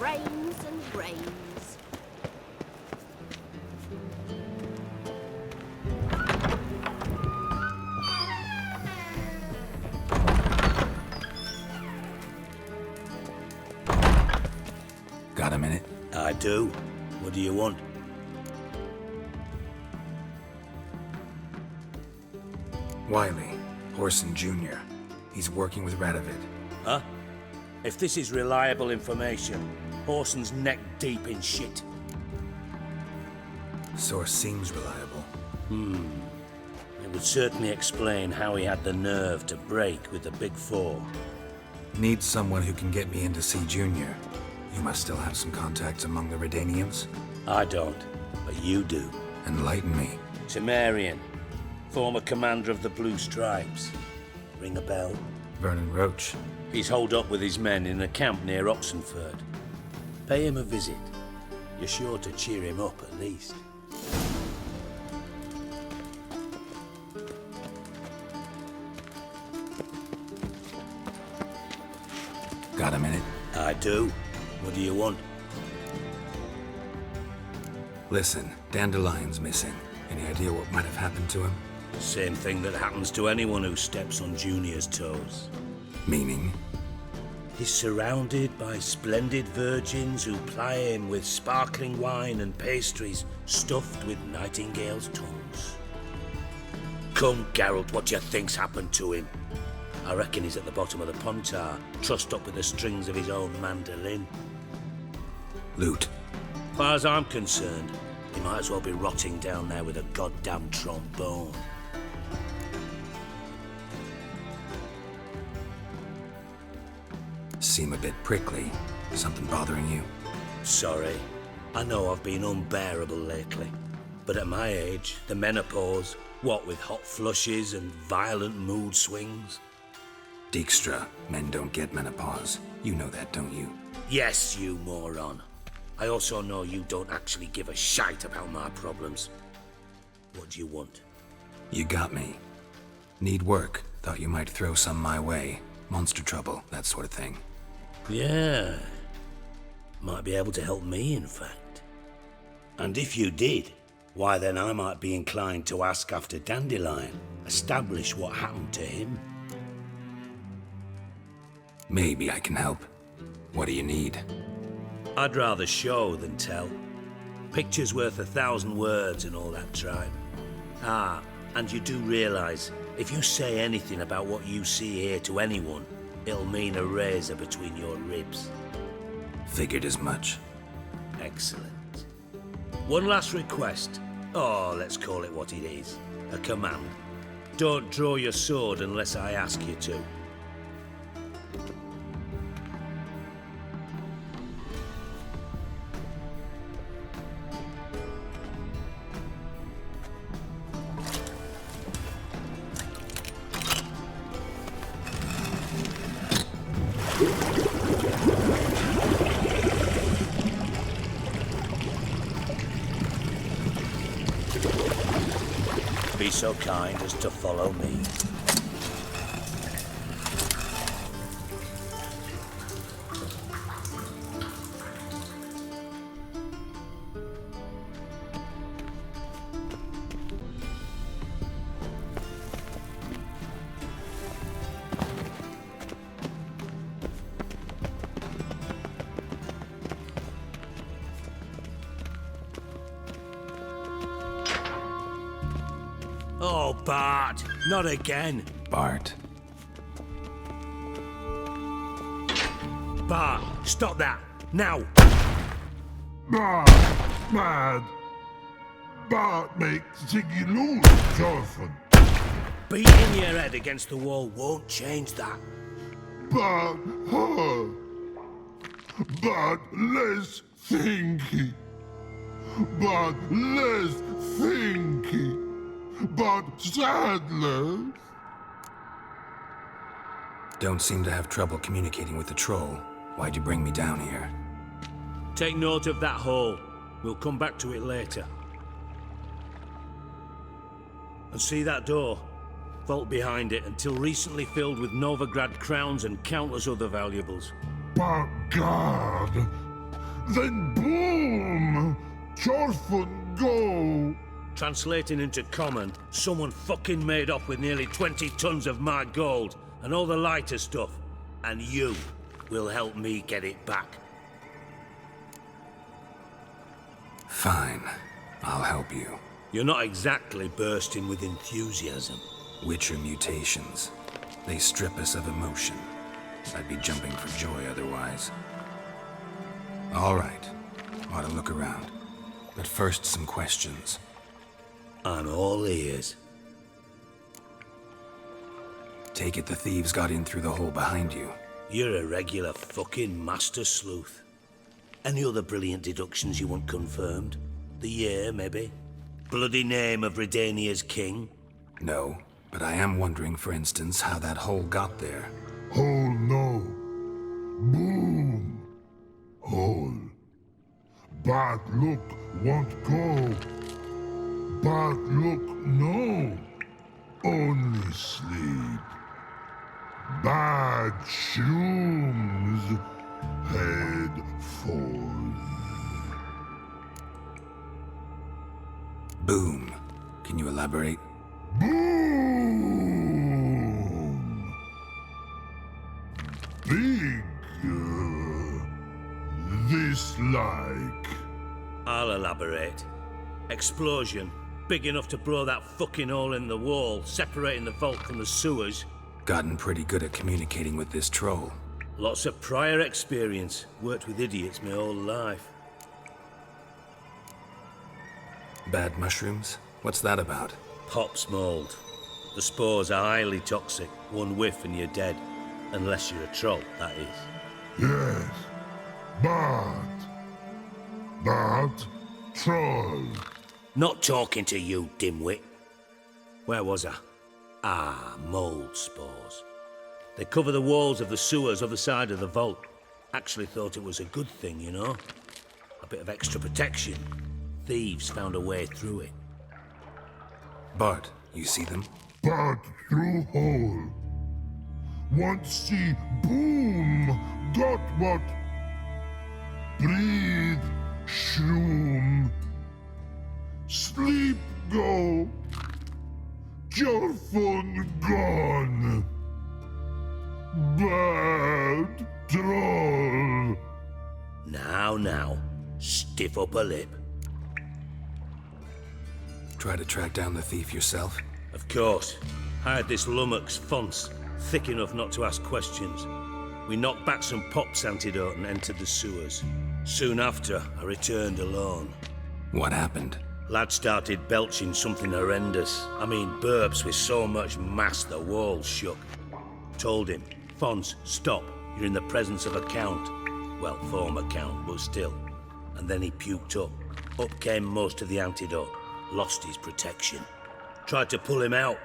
brains and brains. Got a minute? I do. What do you want? Wiley, Horson Jr. He's working with Radovid. Huh? If this is reliable information, Horson's neck deep in shit. Source seems reliable. It would certainly explain how he had the nerve to break with the Big Four. Need someone who can get me in to see Junior. You must still have some contacts among the Redanians. I don't, but you do. Enlighten me. Temerian, former commander of the Blue Stripes. Ring a bell? Vernon Roach. He's holed up with his men in a camp near Oxenford. Pay him a visit. You're sure to cheer him up at least. Got a minute? I do. What do you want? Listen, Dandelion's missing. Any idea what might have happened to him? Same thing that happens to anyone who steps on Junior's toes. Meaning? He's surrounded by splendid virgins who ply him with sparkling wine and pastries stuffed with nightingales' tongues. Come, Geralt, what do you think's happened to him? I reckon he's at the bottom of the Pontar, trussed up with the strings of his own mandolin. Loot. As far as I'm concerned, he might as well be rotting down there with a goddamn trombone. Seem a bit prickly. Something bothering you? Sorry. I know I've been unbearable lately. But at my age, the menopause, what with hot flushes and violent mood swings. Dijkstra, men don't get menopause. You know that, don't you? Yes, you moron. I also know you don't actually give a shite about my problems. What do you want? You got me. Need work. Thought you might throw some my way. Monster trouble, that sort of thing. Yeah. Might be able to help me, in fact. And if you did, why then I might be inclined to ask after Dandelion, establish what happened to him. Maybe I can help. What do you need? I'd rather show than tell. Picture's worth 1,000 words and all that tribe. Ah, and you do realize, if you say anything about what you see here to anyone, it'll mean a razor between your ribs. Figured as much. Excellent. One last request. Oh, let's call it what it is. A command. Don't draw your sword unless I ask you to. Be so kind as to follow me. Oh, Bart, not again. Bart. Bart, stop that, now. Mad. Bart makes Ziggy lose, Jonathan. Beating your head against the wall won't change that. But her. But less thinky. But less thinky. But sadless. Don't seem to have trouble communicating with the troll. Why'd you bring me down here? Take note of that hole. We'll come back to it later. And see that door? Vault behind it, until recently filled with Novigrad crowns and countless other valuables. But God, Then boom! Chorfun go! Translating into common, someone fucking made off with nearly 20 tons of my gold and all the lighter stuff. And you will help me get it back. Fine. I'll help you. You're not exactly bursting with enthusiasm. Witcher mutations. They strip us of emotion. I'd be jumping for joy otherwise. All right. Ought to look around. But first, some questions. I'm all ears. Take it the thieves got in through the hole behind you. You're a regular fucking master sleuth. Any other brilliant deductions you want confirmed? The year, maybe? Bloody name of Redania's king? No, but I am wondering, for instance, how that hole got there. Hole no. Boom! Hole. Bad look won't go. Bad look no. Only sleep. Bad shrooms. Head forth. Boom. Can you elaborate? Boom! Big. This like. I'll elaborate. Explosion. Big enough to blow that fucking hole in the wall, separating the vault from the sewers. Gotten pretty good at communicating with this troll. Lots of prior experience. Worked with idiots my whole life. Bad mushrooms? What's that about? Pops mold. The spores are highly toxic. One whiff and you're dead. Unless you're a troll, that is. Yes. Bad. Bad troll. Not talking to you, dimwit. Where was I? Ah, mold spores. They cover the walls of the sewers other side of the vault. Actually thought it was a good thing, you know? A bit of extra protection. Thieves found a way through it. Bart, you see them? Bad through hole. Want see boom. Got what? Breathe. Shroom. Sleep go. Your phone gone. Bad troll. Now, stiff upper lip. Try to track down the thief yourself? Of course. Hired this lummox, Fons, thick enough not to ask questions. We knocked back some Pop's antidote and entered the sewers. Soon after, I returned alone. What happened? Lad started belching something horrendous. I mean, burps with so much mass the walls shook. Told him, Fons, stop. You're in the presence of a count. Well, former count, but still. And then he puked up. Up came most of the antidote. Lost his protection. Tried to pull him out.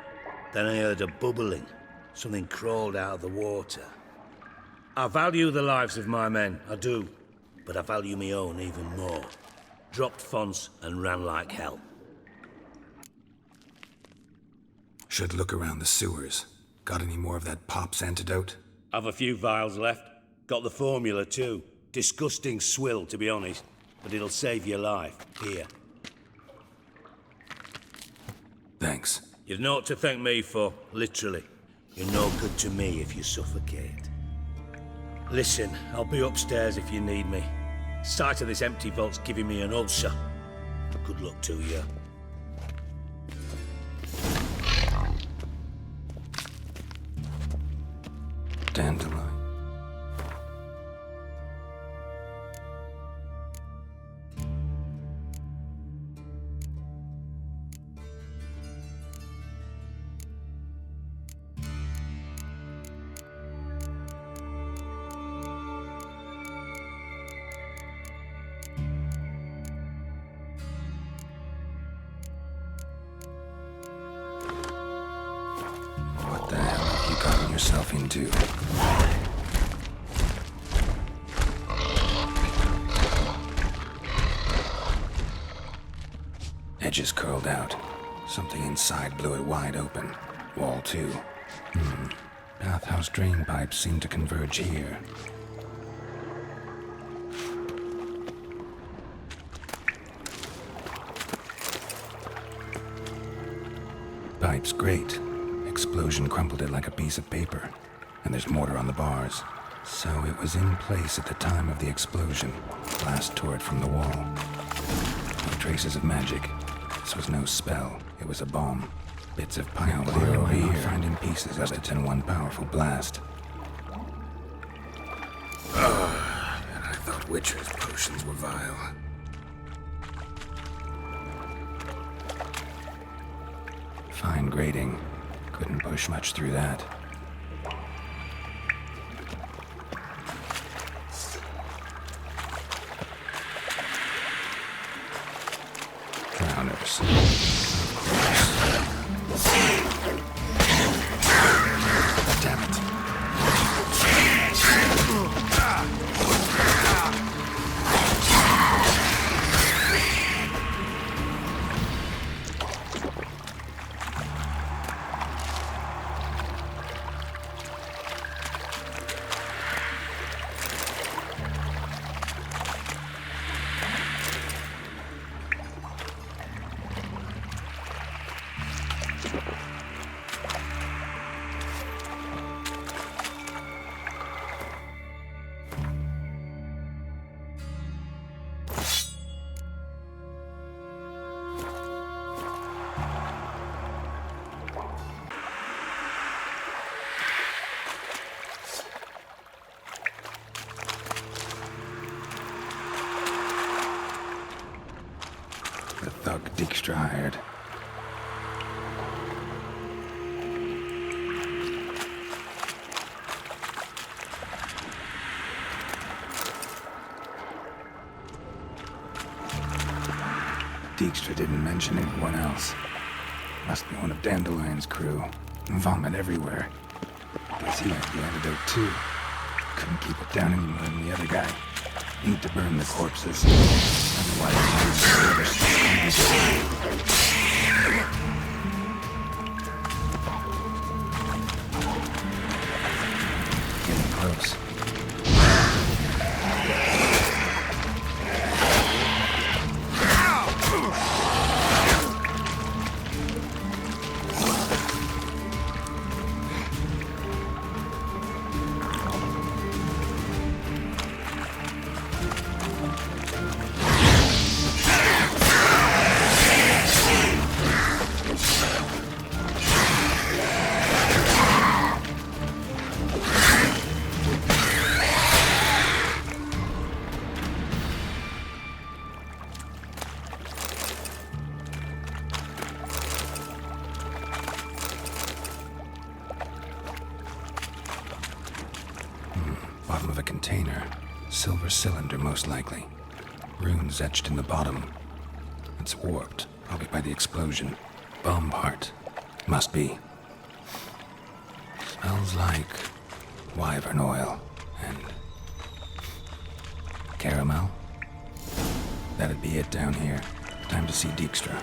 Then I heard a bubbling. Something crawled out of the water. I value the lives of my men, I do. But I value my own even more. Dropped Fons and ran like hell. Should look around the sewers. Got any more of that Pop's antidote? Have a few vials left. Got the formula too. Disgusting swill, to be honest. But it'll save your life. Here. Thanks. You've naught to thank me for, literally. You're no good to me if you suffocate. Listen, I'll be upstairs if you need me. Sight of this empty vault's giving me an ulcer. Good luck to you. Dandelion. What the hell have you gotten yourself into? Edges curled out. Something inside blew it wide open. Wall too. Bathhouse drain pipes seem to converge here. Pipe's great. Explosion crumpled it like a piece of paper. And there's mortar on the bars. So it was in place at the time of the explosion. Blast tore it from the wall. No traces of magic. This was no spell. It was a bomb. Bits of pipe clear over here, finding pieces of it in one powerful blast. And I thought Witcher's potions were vile. Fine grating. Couldn't push much through that. Drowners. Damn it. The thug Dijkstra hired. Dijkstra didn't mention anyone else. Must be one of Dandelion's crew. Vomit everywhere. Guess he had the antidote too. Couldn't keep it down any more than the other guy. Need to burn the corpses. Otherwise, getting close. Bottom of a container. Silver cylinder, most likely. Runes etched in the bottom. It's warped, probably by the explosion. Bomb part. Must be. Smells like wyvern oil and caramel. That'd be it down here. Time to see Dijkstra.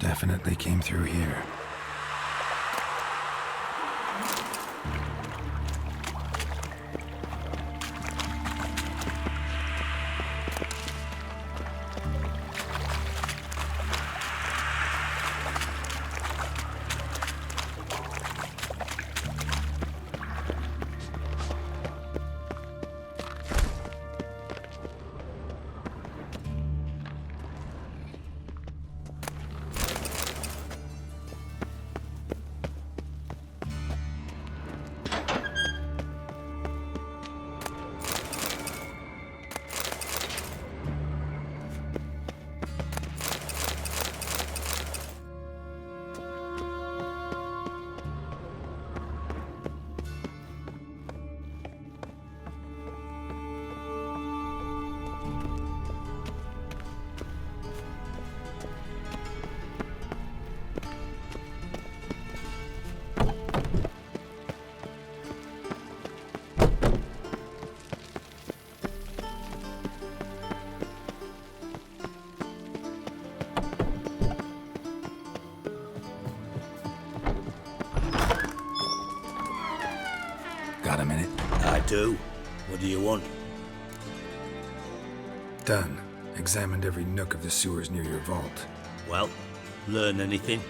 Definitely came through here. do. What do you want? Done. Examined every nook of the sewers near your vault. Well, learn anything?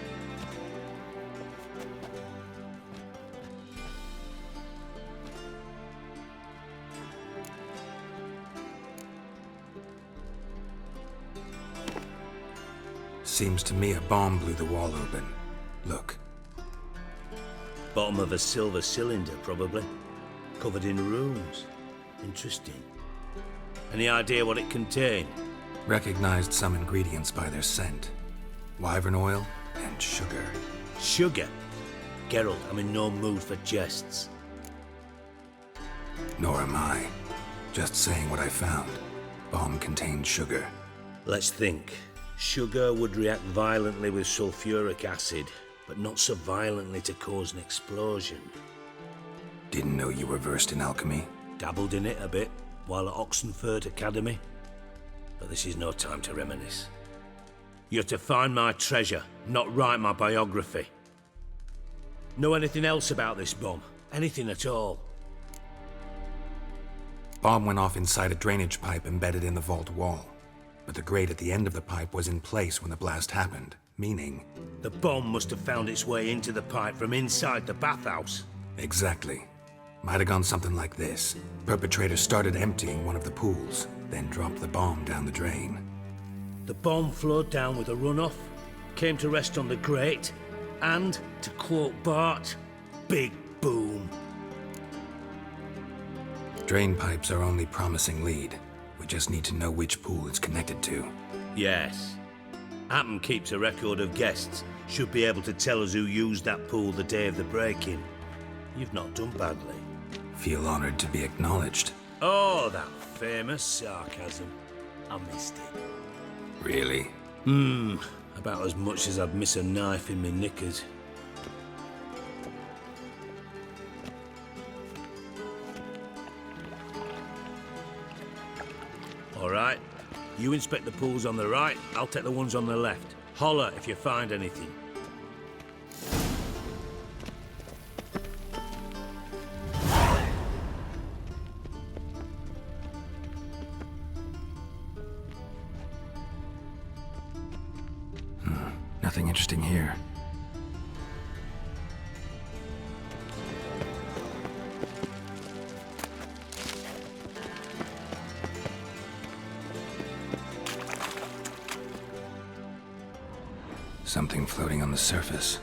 Seems to me a bomb blew the wall open. Look. Bottom of a silver cylinder, probably. Covered in runes. Interesting. Any idea what it contained? Recognized some ingredients by their scent. Wyvern oil and sugar. Sugar? Geralt, I'm in no mood for jests. Nor am I. Just saying what I found. Bomb contained sugar. Let's think. Sugar would react violently with sulfuric acid, but not so violently to cause an explosion. Didn't know you were versed in alchemy. Dabbled in it a bit while at Oxenford Academy. But this is no time to reminisce. You're to find my treasure, not write my biography. Know anything else about this bomb? Anything at all? Bomb went off inside a drainage pipe embedded in the vault wall. But the grate at the end of the pipe was in place when the blast happened, meaning... The bomb must have found its way into the pipe from inside the bathhouse. Exactly. Might have gone something like this. Perpetrator started emptying one of the pools, then dropped the bomb down the drain. The bomb flowed down with a runoff, came to rest on the grate, and, to quote Bart, big boom. Drain pipes are only promising lead. We just need to know which pool it's connected to. Yes. Happen keeps a record of guests. Should be able to tell us who used that pool the day of the break-in. You've not done badly. Feel honored to be acknowledged. Oh, that famous sarcasm. I missed it. Really? About as much as I'd miss a knife in my knickers. All right. You inspect the pools on the right, I'll take the ones on the left. Holler if you find anything. Nothing interesting here. Something floating on the surface.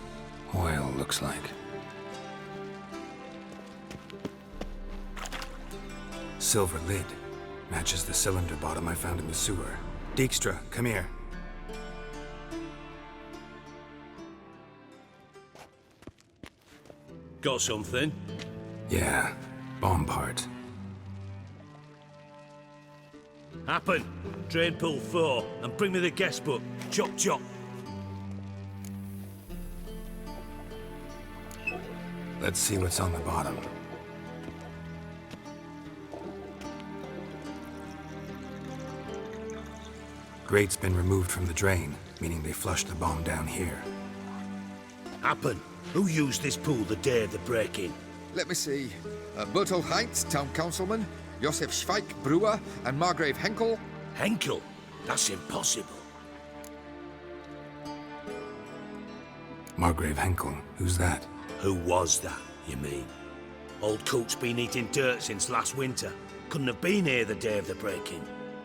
Oil, looks like. Silver lid. Matches the cylinder bottom I found in the sewer. Dijkstra, come here. Got something? Yeah, bomb part. Happen. Drain pool 4, and bring me the guest book. Chop chop. Let's see what's on the bottom. Grate's been removed from the drain, meaning they flushed the bomb down here. Happen. Who used this pool the day of the break-in? Let me see. Bertolt Heinz, town councilman, Josef Schweik, brewer, and Margrave Henkel. Henkel? That's impossible. Margrave Henkel, who's that? Who was that, you mean? Old Coot's been eating dirt since last winter. Couldn't have been here the day of the break-in.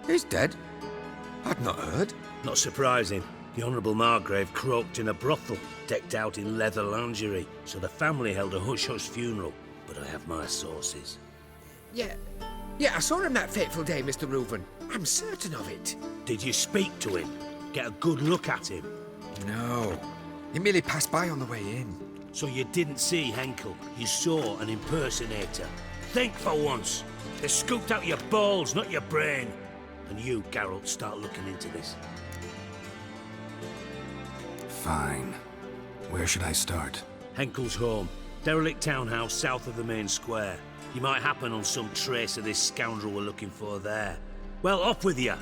He's dead? I'd not heard. Not surprising. The Honourable Margrave croaked in a brothel, decked out in leather lingerie, so the family held a hush-hush funeral. But I have my sources. Yeah, I saw him that fateful day, Mr. Reuven. I'm certain of it. Did you speak to him? Get a good look at him? No. He merely passed by on the way in. So you didn't see Henkel, you saw an impersonator. Think for once. They scooped out your balls, not your brain. And you, Geralt, start looking into this. Fine. Where should I start? Henkel's home. Derelict townhouse south of the main square. You might happen on some trace of this scoundrel we're looking for there. Well, off with you.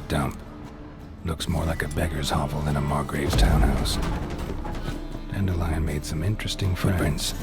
dump. Looks more like a beggar's hovel than a Margrave's townhouse. Dandelion made some interesting footprints.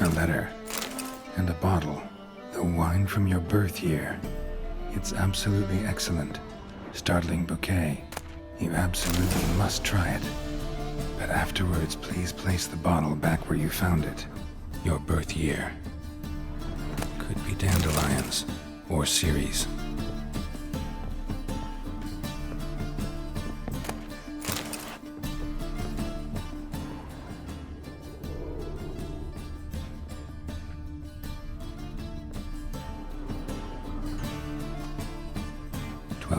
A letter. And a bottle. The wine from your birth year. It's absolutely excellent. Startling bouquet. You absolutely must try it. But afterwards, please place the bottle back where you found it. Your birth year. Could be dandelions. Or Ceres.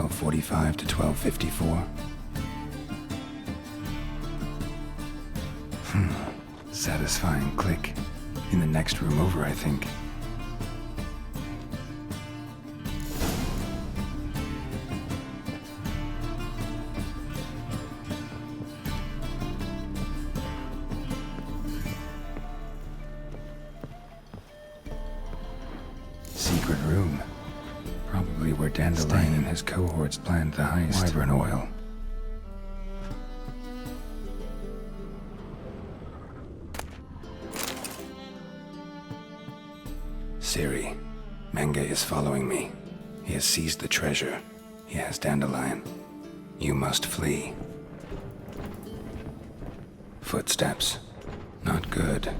.45 to 12:54. Satisfying click. In the next room over, I think. Secret room. Probably where Dandelion and his cohorts planned the heist. Wyvern oil. Ciri, Menge is following me. He has seized the treasure. He has Dandelion. You must flee. Footsteps. Not good.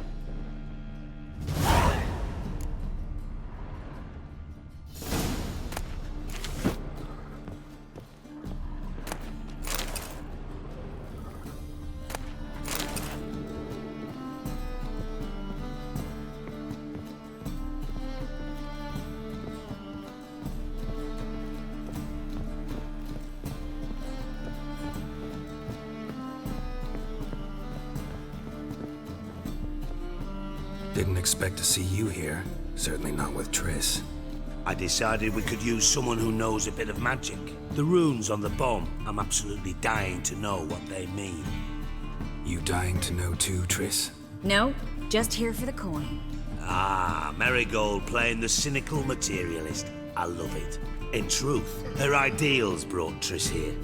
Didn't expect to see you here. Certainly not with Triss. I decided we could use someone who knows a bit of magic. The runes on the bomb, I'm absolutely dying to know what they mean. You dying to know too, Triss? No, just here for the coin. Ah, Marigold playing the cynical materialist. I love it. In truth, her ideals brought Triss here.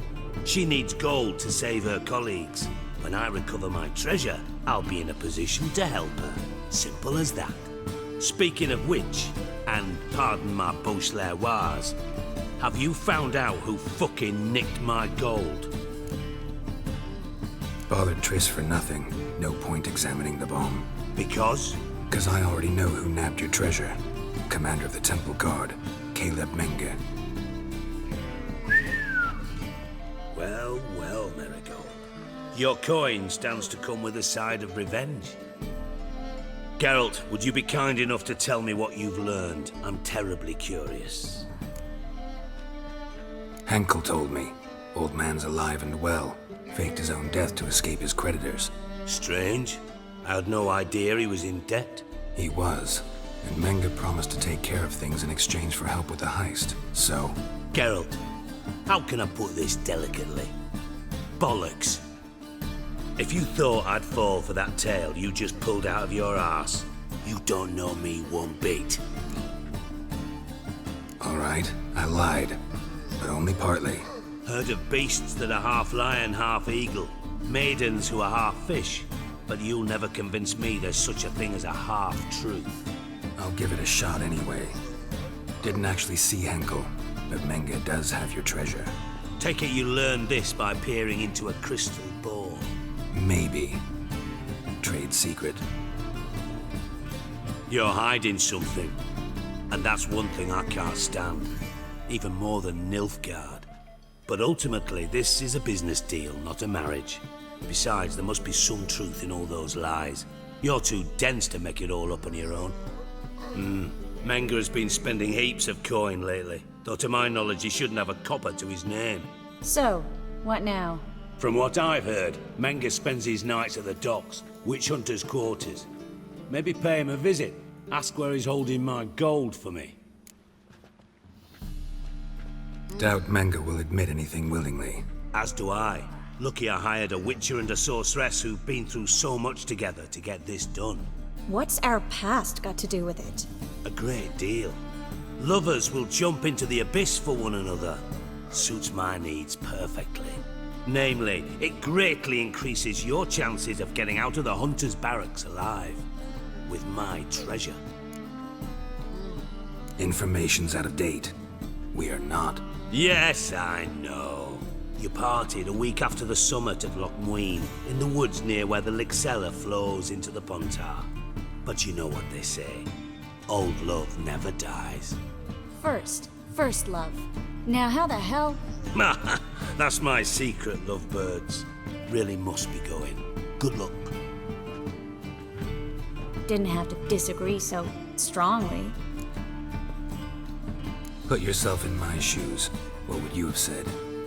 She needs gold to save her colleagues. When I recover my treasure, I'll be in a position to help her. Simple as that. Speaking of which, and pardon my Beauclervoise, have you found out who fucking nicked my gold? Bothered Triss for nothing. No point examining the bomb. Because? Because I already know who nabbed your treasure. Commander of the Temple Guard, Caleb Menge. Well, well, Marigold. Your coin stands to come with a side of revenge. Geralt, would you be kind enough to tell me what you've learned? I'm terribly curious. Henkel told me. Old man's alive and well. Faked his own death to escape his creditors. Strange. I had no idea he was in debt. He was. And Menge promised to take care of things in exchange for help with the heist. So... Geralt, how can I put this delicately? Bollocks. If you thought I'd fall for that tale you just pulled out of your arse, you don't know me one bit. All right, I lied. But only partly. Heard of beasts that are half lion, half eagle. Maidens who are half fish. But you'll never convince me there's such a thing as a half-truth. I'll give it a shot anyway. Didn't actually see Henkel. but Menge does have your treasure. Take it you learned this by peering into a crystal ball. Maybe. Trade secret. You're hiding something. And that's one thing I can't stand. Even more than Nilfgaard. But ultimately, this is a business deal, not a marriage. Besides, there must be some truth in all those lies. You're too dense to make it all up on your own. Menge has been spending heaps of coin lately. Though to my knowledge, he shouldn't have a copper to his name. So, what now? From what I've heard, Menge spends his nights at the docks, witch hunters' quarters. Maybe pay him a visit. Ask where he's holding my gold for me. Doubt Menge will admit anything willingly. As do I. Lucky I hired a witcher and a sorceress who've been through so much together to get this done. What's our past got to do with it? A great deal. Lovers will jump into the abyss for one another. Suits my needs perfectly. Namely, it greatly increases your chances of getting out of the hunter's barracks alive. With my treasure. Information's out of date. We are not. Yes, I know. You parted a week after the summit of Loch Muin, in the woods near where the Lixella flows into the Pontar. But you know what they say. Old love never dies. First love. Now how the hell? That's my secret, lovebirds. Really must be going. Good luck. Didn't have to disagree so strongly. Put yourself in my shoes. What would you have said?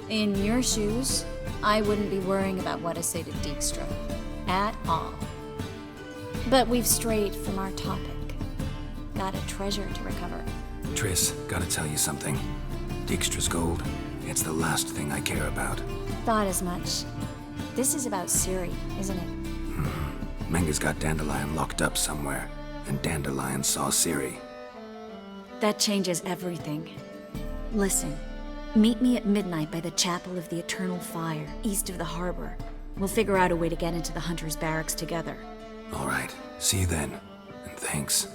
In your shoes, I wouldn't be worrying about what I say to Dijkstra. At all. But we've strayed from our topic. Got a treasure to recover. Triss, gotta tell you something. Dijkstra's gold, it's the last thing I care about. Thought as much. This is about Ciri, isn't it? Menge's got Dandelion locked up somewhere, and Dandelion saw Ciri. That changes everything. Listen, meet me at midnight by the Chapel of the Eternal Fire, east of the harbor. We'll figure out a way to get into the Hunter's Barracks together. All right, see you then, and thanks.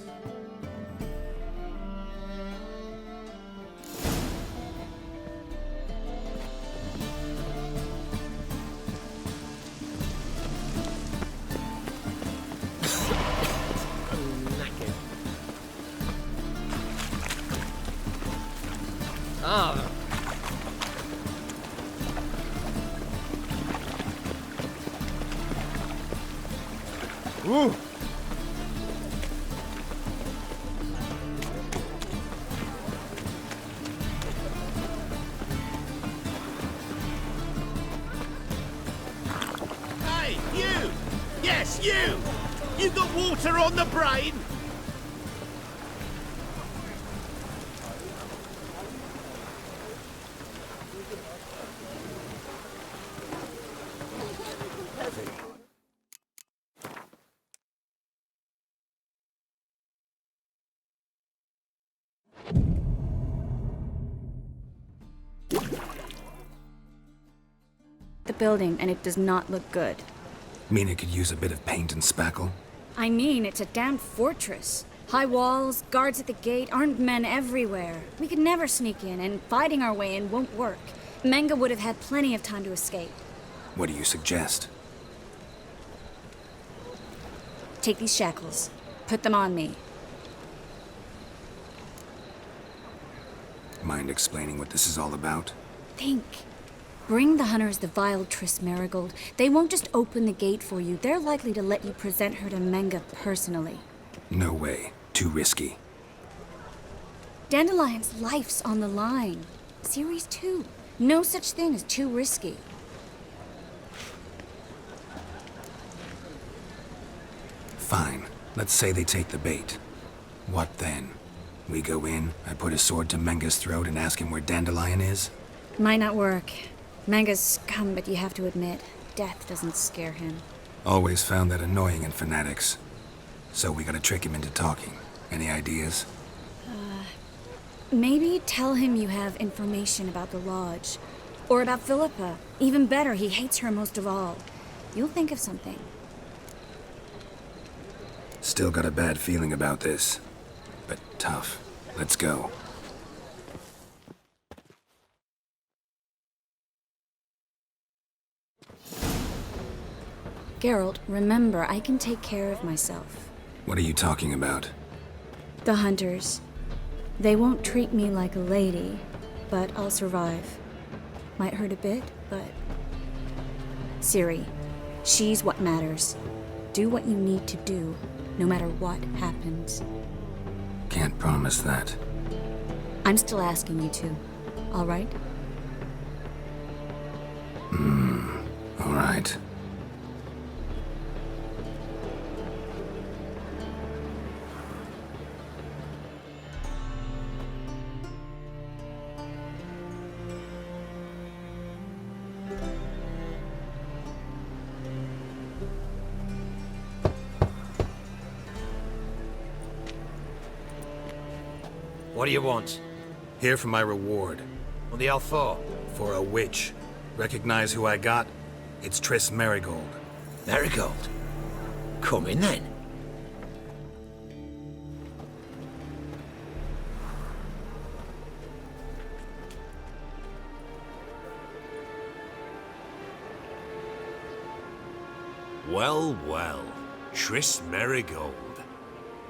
Ooh. Hey, you! Yes, you! You got water on the brain? The building, and it does not look good. Mina could use a bit of paint and spackle. I mean, it's a damn fortress. High walls, guards at the gate, armed men everywhere. We could never sneak in, and fighting our way in won't work. Menge would have had plenty of time to escape. What do you suggest? Take these shackles. Put them on me. Mind explaining what this is all about? Think. Bring the hunters the vile Triss Marigold. They won't just open the gate for you. They're likely to let you present her to Menge personally. No way. Too risky. Dandelion's life's on the line. Ciri's too. No such thing as too risky. Fine. Let's say they take the bait. What then? We go in, I put a sword to Menge's throat and ask him where Dandelion is? Might not work. Menge's scum, but you have to admit, death doesn't scare him. Always found that annoying in fanatics. So we gotta trick him into talking. Any ideas? Maybe tell him you have information about the Lodge. Or about Philippa. Even better, he hates her most of all. You'll think of something. Still got a bad feeling about this. But tough. Let's go. Geralt, remember, I can take care of myself. What are you talking about? The hunters. They won't treat me like a lady, but I'll survive. Might hurt a bit, but... Ciri, she's what matters. Do what you need to do, no matter what happens. Can't promise that. I'm still asking you to, all right? All right. What do you want? Here for my reward. What the hell for? For a witch. Recognize who I got? It's Triss Merigold. Marigold? Come in then. Well, well. Triss Merigold.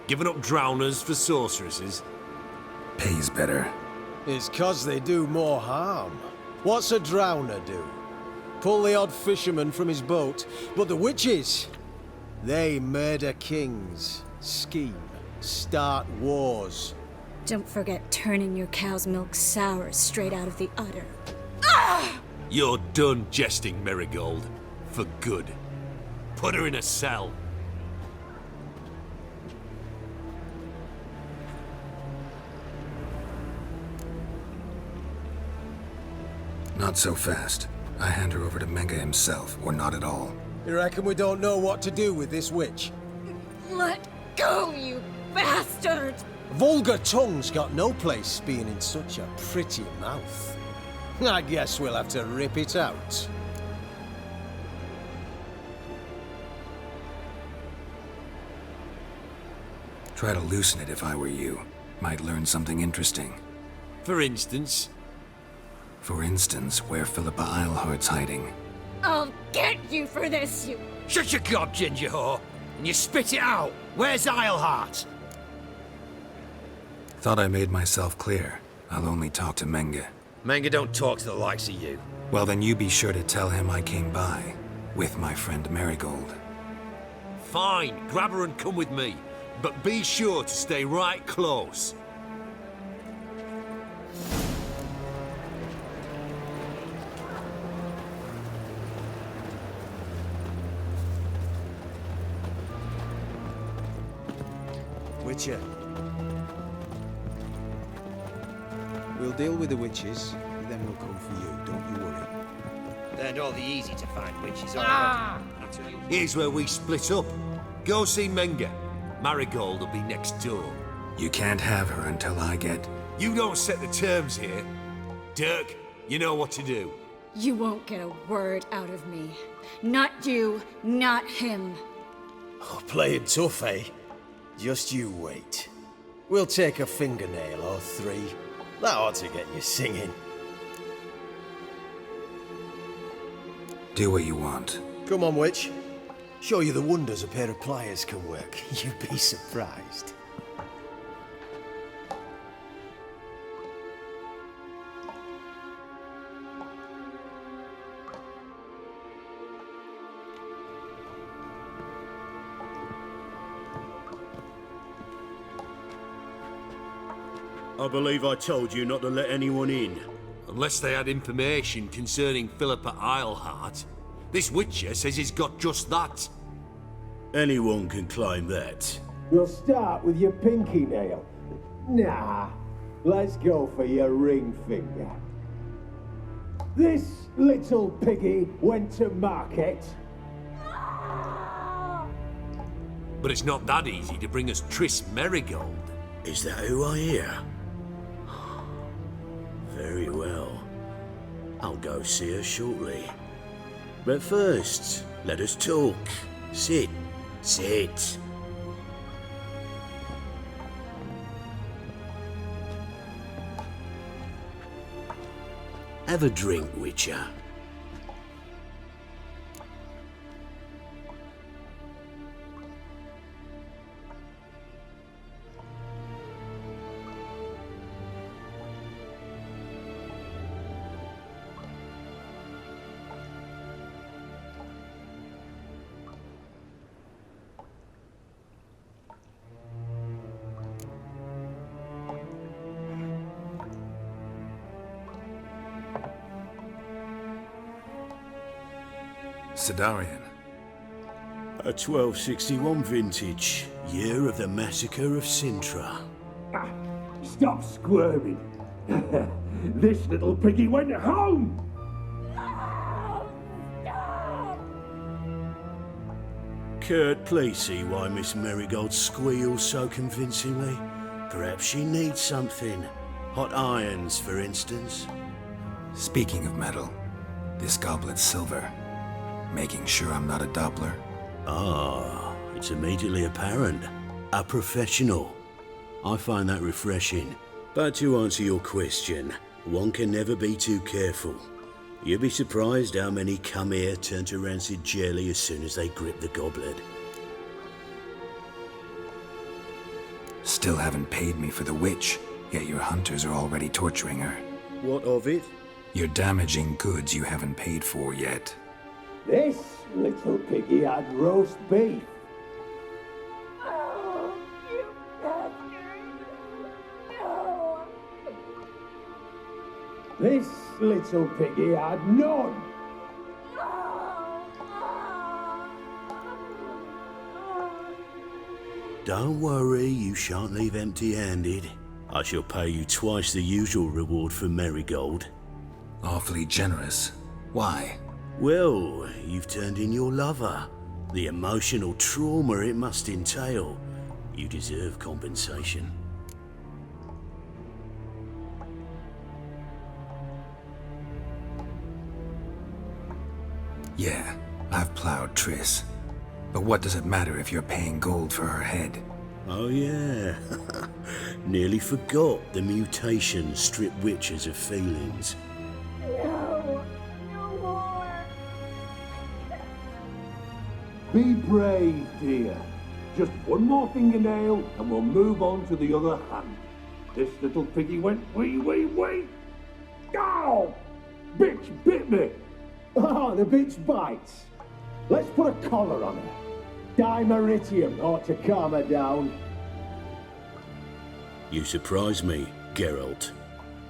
Giving up drowners for sorceresses? Pays better. It's 'cause they do more harm. What's a drowner do? Pull the odd fisherman from his boat. But the witches, they murder kings, scheme, start wars. Don't forget turning your cow's milk sour straight out of the udder. You're done jesting, Merigold. For good. Put her in a cell. Not so fast. I hand her over to Menge himself, or not at all. You reckon we don't know what to do with this witch? Let go, you bastard! Vulgar tongue's got no place being in such a pretty mouth. I guess we'll have to rip it out. Try to loosen it if I were you. Might learn something interesting. For instance, For instance, where Philippa Eilhart's hiding. I'll get you for this, you... Shut your gob, ginger whore, and you spit it out. Where's Eilhart? Thought I made myself clear. I'll only talk to Menge. Manga don't talk to the likes of you. Well, then you be sure to tell him I came by. With my friend Merigold. fine, grab her and come with me. But be sure to stay right close. Witcher. We'll deal with the witches, then we'll come for you, don't you worry. Learned all the easy to find witches already. Here's where we split up. Go see Menge. Marigold will be next door. You can't have her until I get... You don't set the terms here. Dirk, you know what to do. You won't get a word out of me. Not you, not him. Oh, playing tough, eh? Just you wait. We'll take a fingernail or three. That ought to get you singing. Do what you want. Come on, witch. Show you the wonders a pair of pliers can work. You'd be surprised. I believe I told you not to let anyone in. Unless they had information concerning Philippa Eilhart. This Witcher says he's got just that. Anyone can claim that. We'll start with your pinky nail. Nah, let's go for your ring finger. This little piggy went to market. But it's not that easy to bring us Triss Merigold. Is that who I hear? Very well. I'll go see her shortly. But first, let us talk. Sit. Sit. Have a drink, Witcher. Sidarian. A 1261 vintage, year of the massacre of Sintra. Stop squirming. This little piggy went home. Kurt, please see why Miss Marigold squeals so convincingly. Perhaps she needs something. Hot irons, for instance. Speaking of metal, this goblet's silver. Making sure I'm not a Doppler. Ah, it's immediately apparent. A professional. I find that refreshing. But to answer your question, one can never be too careful. You'd be surprised how many come here turn to rancid jelly as soon as they grip the goblet. Still haven't paid me for the witch, yet your hunters are already torturing her. What of it? You're damaging goods you haven't paid for yet. This little piggy had roast beef. This little piggy had none. Don't worry, you shan't leave empty-handed. I shall pay you twice the usual reward for Marigold. Awfully generous. Why? Well, you've turned in your lover. The emotional trauma it must entail. You deserve compensation. Yeah, I've plowed Triss. But what does it matter if you're paying gold for her head? Oh yeah. Nearly forgot the mutations strip witches of feelings. No, no more. Be brave, dear. Just one more fingernail and we'll move on to the other hand. This little piggy went wee. Ow! Bitch bit me. Oh, the bitch bites. Let's put a collar on her. Dimeritium ought to calm her down. You surprise me, Geralt.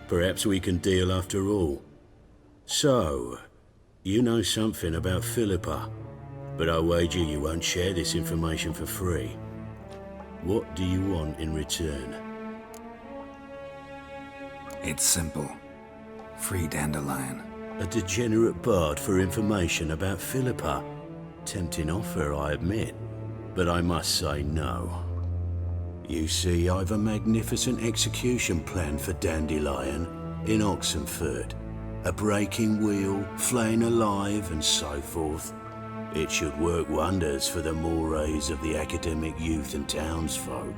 Perhaps we can deal after all. So, you know something about Philippa, but I wager you won't share this information for free. What do you want in return? It's simple. Free Dandelion. A degenerate bard for information about Philippa. Tempting offer, I admit, but I must say no. You see, I've a magnificent execution plan for Dandelion in Oxenford. A breaking wheel, flaying alive, and so forth. It should work wonders for the mores of the academic youth and townsfolk.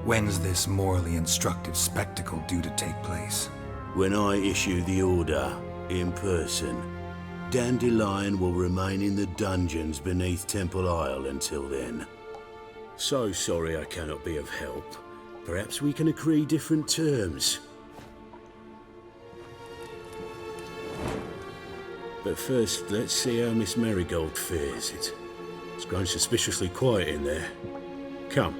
When's this morally instructive spectacle due to take place? When I issue the order, in person, Dandelion will remain in the dungeons beneath Temple Isle until then. So sorry I cannot be of help. Perhaps we can agree different terms. But first, let's see how Miss Marigold fares. It's grown suspiciously quiet in there. Come.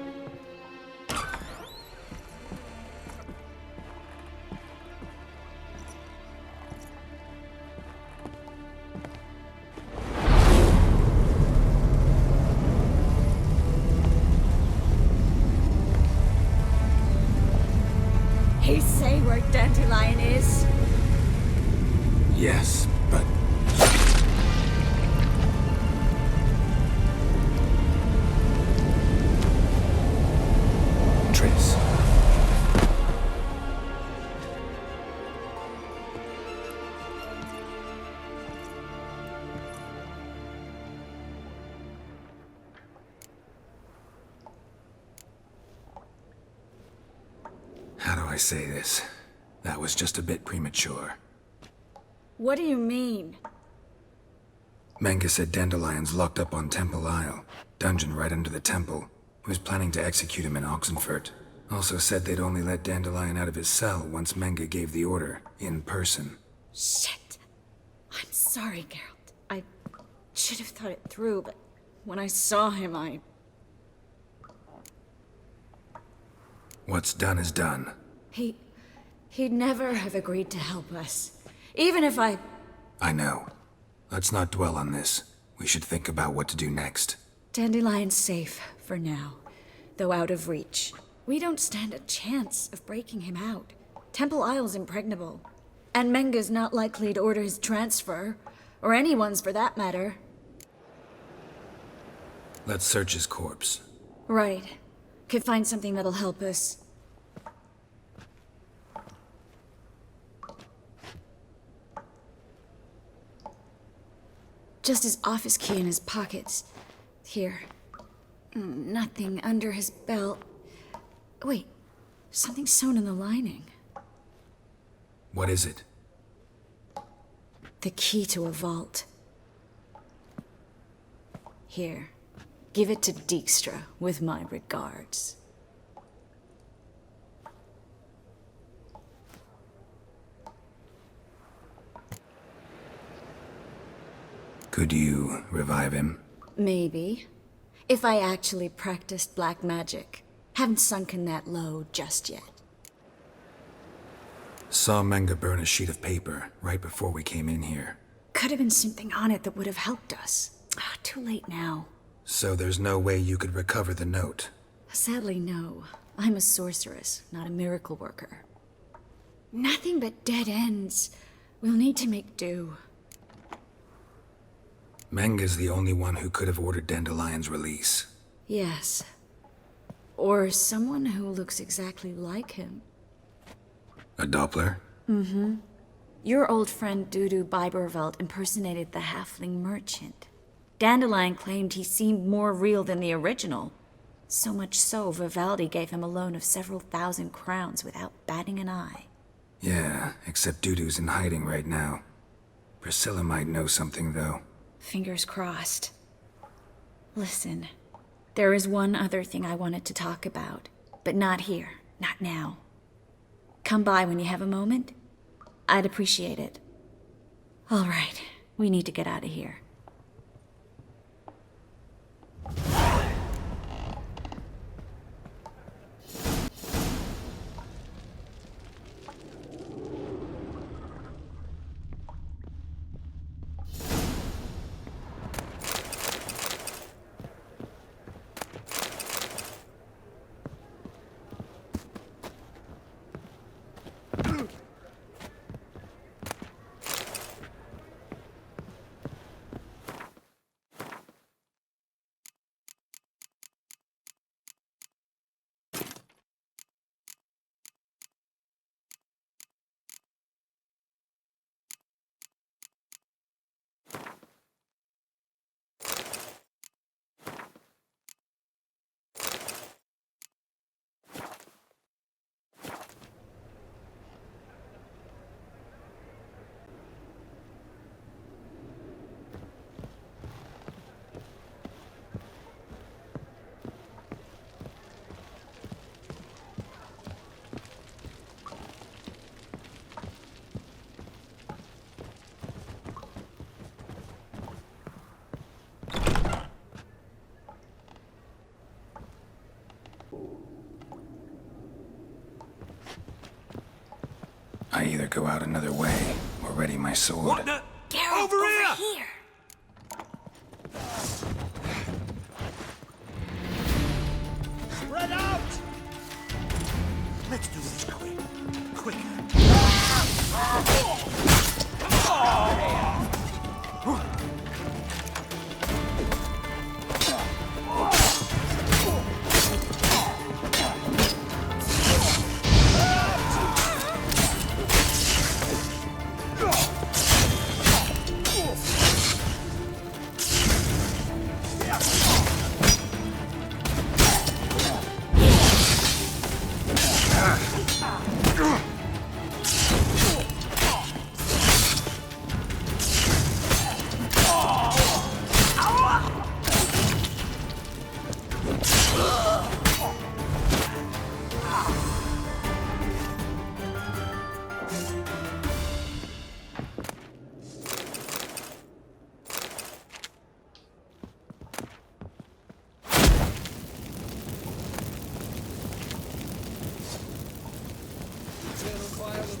He say where Dandelion is? Yes, but... Triss. How do I say this? That was just a bit premature. What do you mean? Menge said Dandelion's locked up on Temple Isle. Dungeon right under the temple. He was planning to execute him in Oxenfurt. Also said they'd only let Dandelion out of his cell once Menge gave the order, in person. Shit. I'm sorry, Geralt. I should have thought it through, but when I saw him, What's done is done. He'd never have agreed to help us. Even if I know. Let's not dwell on this. We should think about what to do next. Dandelion's safe, for now, though out of reach. We don't stand a chance of breaking him out. Temple Isle's impregnable, and Menga's not likely to order his transfer, or anyone's for that matter. Let's search his corpse. Right. Could find something that'll help us. Just his office key in his pockets. Here. Nothing under his belt. Wait, something sewn in the lining. What is it? The key to a vault. Here. Give it to Dijkstra with my regards. Could you revive him? Maybe. If I actually practiced black magic. Haven't sunken that low just yet. Saw Menga burn a sheet of paper right before we came in here. Could have been something on it that would have helped us. Too late now. So there's no way you could recover the note? Sadly, no. I'm a sorceress, not a miracle worker. Nothing but dead ends. We'll need to make do. Menga's the only one who could have ordered Dandelion's release. Yes. Or someone who looks exactly like him. A Doppler? Mm-hmm. Your old friend Dudu Biberveld impersonated the halfling merchant. Dandelion claimed he seemed more real than the original. So much so, Vivaldi gave him a loan of several thousand crowns without batting an eye. Yeah, except Dudu's in hiding right now. Priscilla might know something, though. Fingers crossed. Listen, there is one other thing I wanted to talk about, but not here, not now. Come by when you have a moment. I'd appreciate it. All right, we need to get out of here. I either go out another way or ready my sword. What the? Geralt, over here! Spread out! Let's do this quick. Quicker.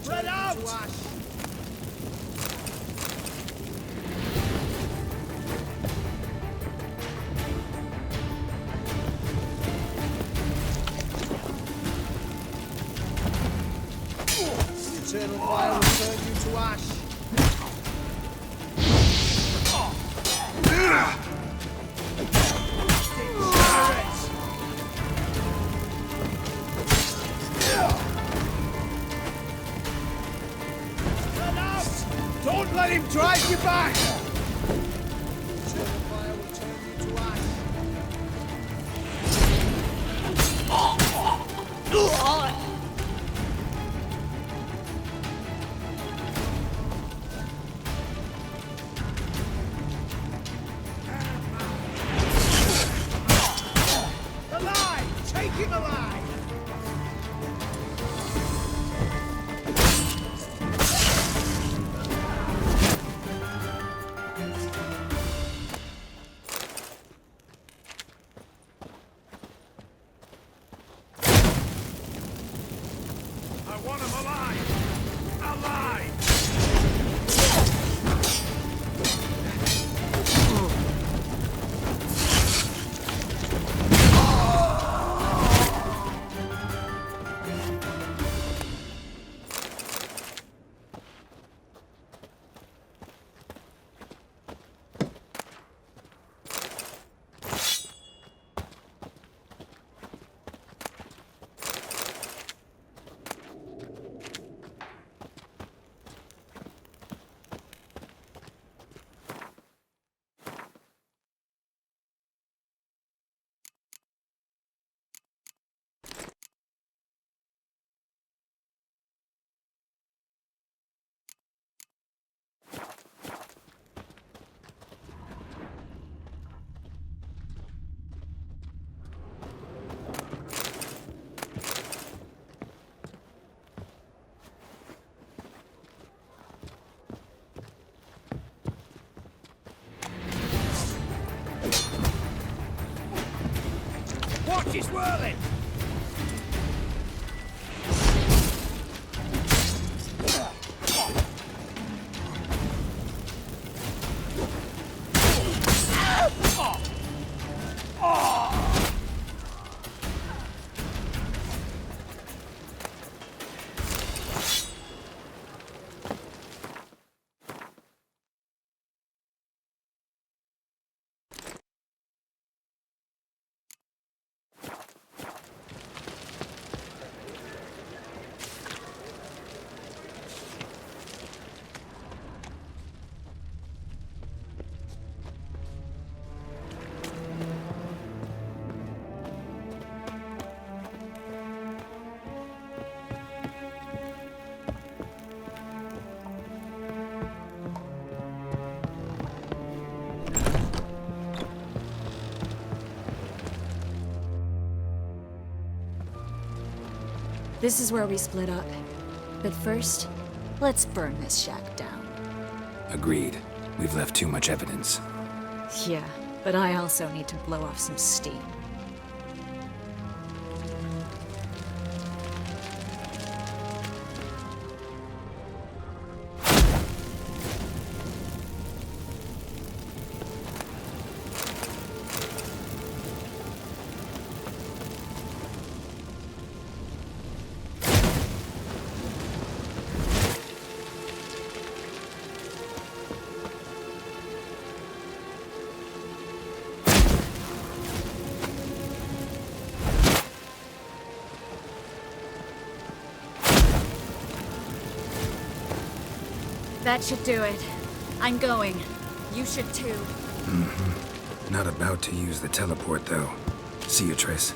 Spread out! The eternal fire will turn you to ash. Turn out! Don't let him drive you back! The eternal fire will turn you to ash. Alive! Take him alive! I want him alive! Alive! Watch, he's whirling! This is where we split up. But first, let's burn this shack down. Agreed. We've left too much evidence. Yeah, but I also need to blow off some steam. That should do it. I'm going. You should too. Not about to use the teleport, though. See you, Triss.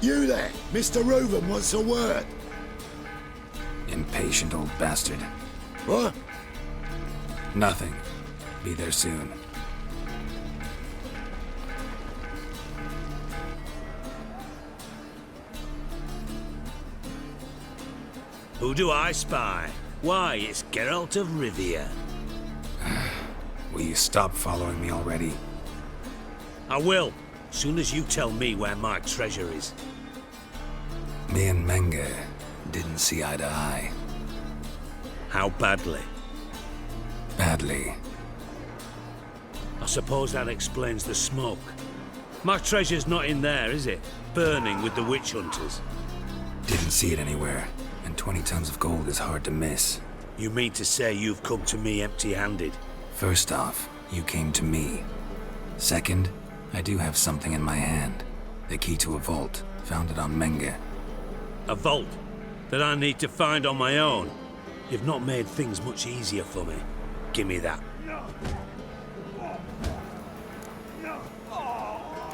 You there, Mr. Reuben wants a word. Impatient old bastard. What? Nothing. Be there soon. Who do I spy? Why, it's Geralt of Rivia. Will you stop following me already? I will, soon as you tell me where my treasure is. Me and Menge didn't see eye to eye. How badly? Badly. I suppose that explains the smoke. My treasure's not in there, is it? Burning with the witch hunters. Didn't see it anywhere, and 20 tons of gold is hard to miss. You mean to say you've come to me empty-handed? First off, you came to me. Second, I do have something in my hand. The key to a vault, found it on Menge. A vault that I need to find on my own? You've not made things much easier for me. Give me that.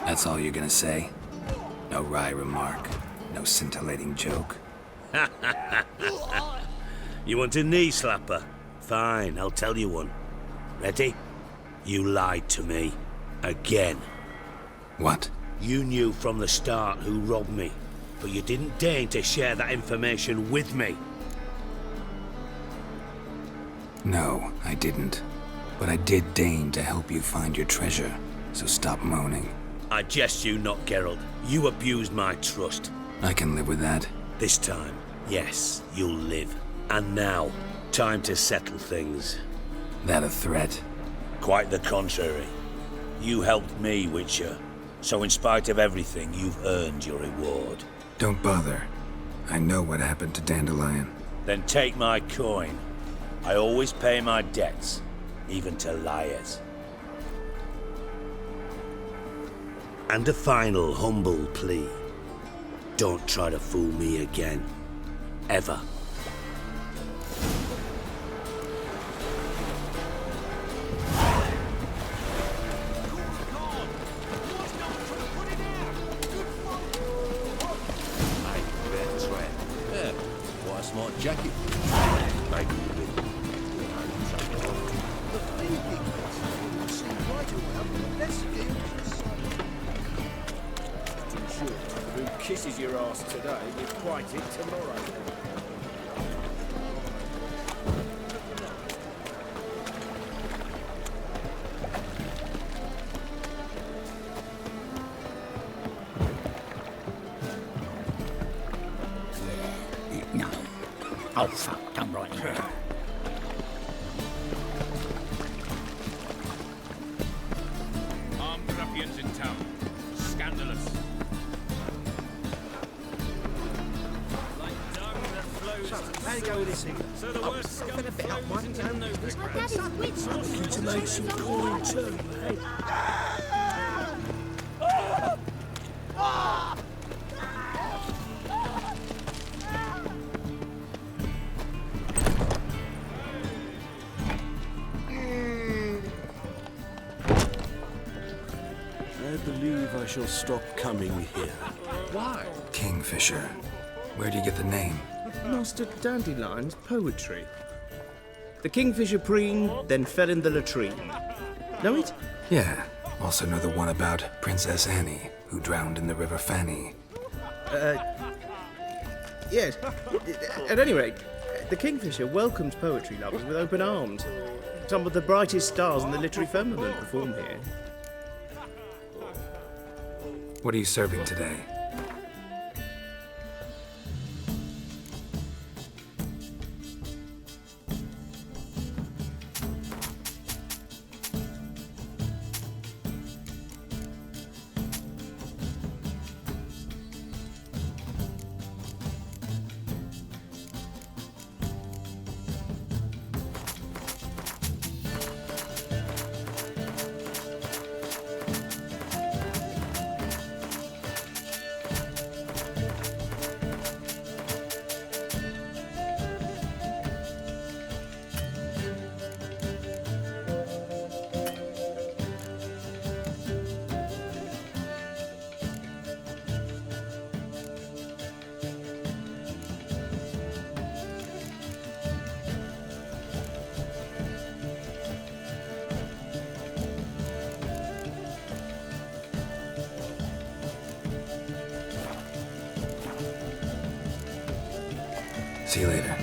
That's all you're gonna say? No wry remark, no scintillating joke. You want a knee slapper? Fine, I'll tell you one. Ready? You lied to me. Again. What? You knew from the start who robbed me, but you didn't deign to share that information with me. No, I didn't. But I did deign to help you find your treasure, so stop moaning. I jest you not, Geralt. You abused my trust. I can live with that. This time, yes, you'll live. And now, time to settle things. That a threat? Quite the contrary. You helped me, Witcher. So in spite of everything, you've earned your reward. Don't bother. I know what happened to Dandelion. Then take my coin. I always pay my debts, even to liars. And a final humble plea. Don't try to fool me again. Ever. Quite a smart jacket. Who kisses your ass today will quite it tomorrow. No. Oh, fuck, I'm right here. Armed ruffians in town. Scandalous. How you go with this thing? So the worst scum flows into the nose grass. Looking to make some coin too, hey? I believe I shall stop coming here. Why? Kingfisher. Where do you get the name? Master Dandelion's poetry. The kingfisher preen, then fell in the latrine. Know it? Yeah. Also know the one about Princess Annie, who drowned in the River Fanny. Yes. At any rate, the kingfisher welcomes poetry lovers with open arms. Some of the brightest stars in the literary firmament perform here. What are you serving today? See you later.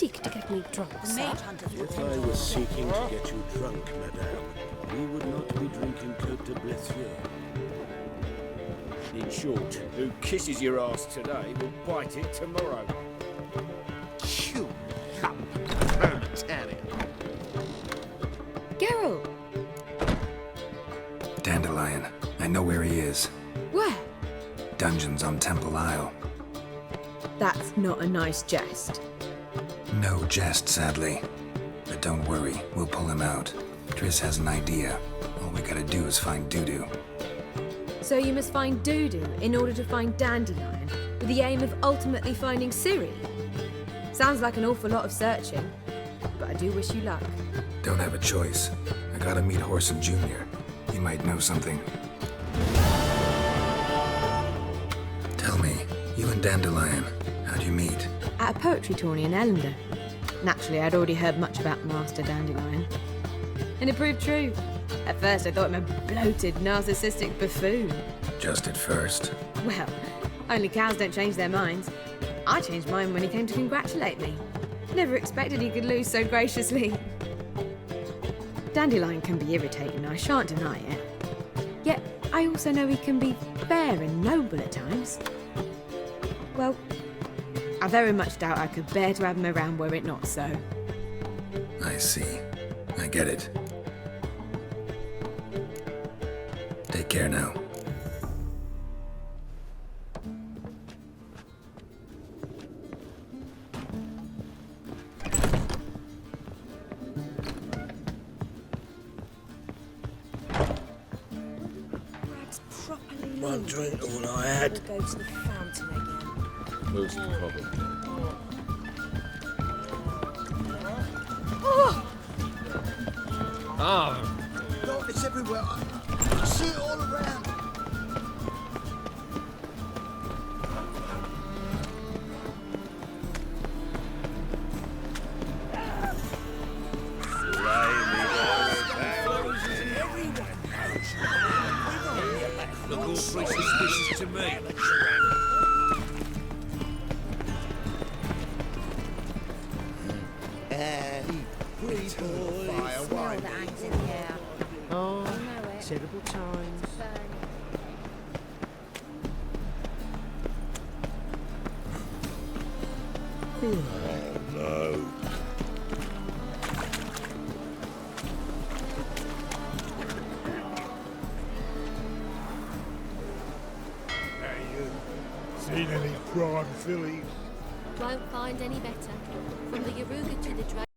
seek to get me drunk, sir? If I was seeking to get you drunk, madame, we would not be drinking Cote de Blessieux. In short, who kisses your ass today will bite it tomorrow. You lump proletariat. Geralt! Dandelion. I know where he is. Where? Dungeons on Temple Isle. That's not a nice jest. No jest, sadly. But don't worry, we'll pull him out. Triss has an idea. All we gotta do is find Dudu. So you must find Dudu in order to find Dandelion, with the aim of ultimately finding Ciri? Sounds like an awful lot of searching, but I do wish you luck. Don't have a choice. I gotta meet Whoreson Jr. He might know something. Tell me, you and Dandelion, how'd you meet? At a poetry tourney in Ellender. Naturally, I'd already heard much about Master Dandelion. And it proved true. At first, I thought him a bloated, narcissistic buffoon. Just at first. Well, only cows don't change their minds. I changed mine when he came to congratulate me. Never expected he could lose so graciously. Dandelion can be irritating, I shan't deny it. Yet, I also know he can be fair and noble at times. Well, I very much doubt I could bear to have him around were it not so. I see. I get it. Take care now. One drink all I had. Go to the fountain again. Most probably. Oh! Look, it's everywhere. I see it all around. Look awfully suspicious to me. Smell that hangs in the air. Oh, I know it. terrible times. Oh no. Hey, you. Seen any prime fillies? Won't find any better. From the Yaruga to the Dragon.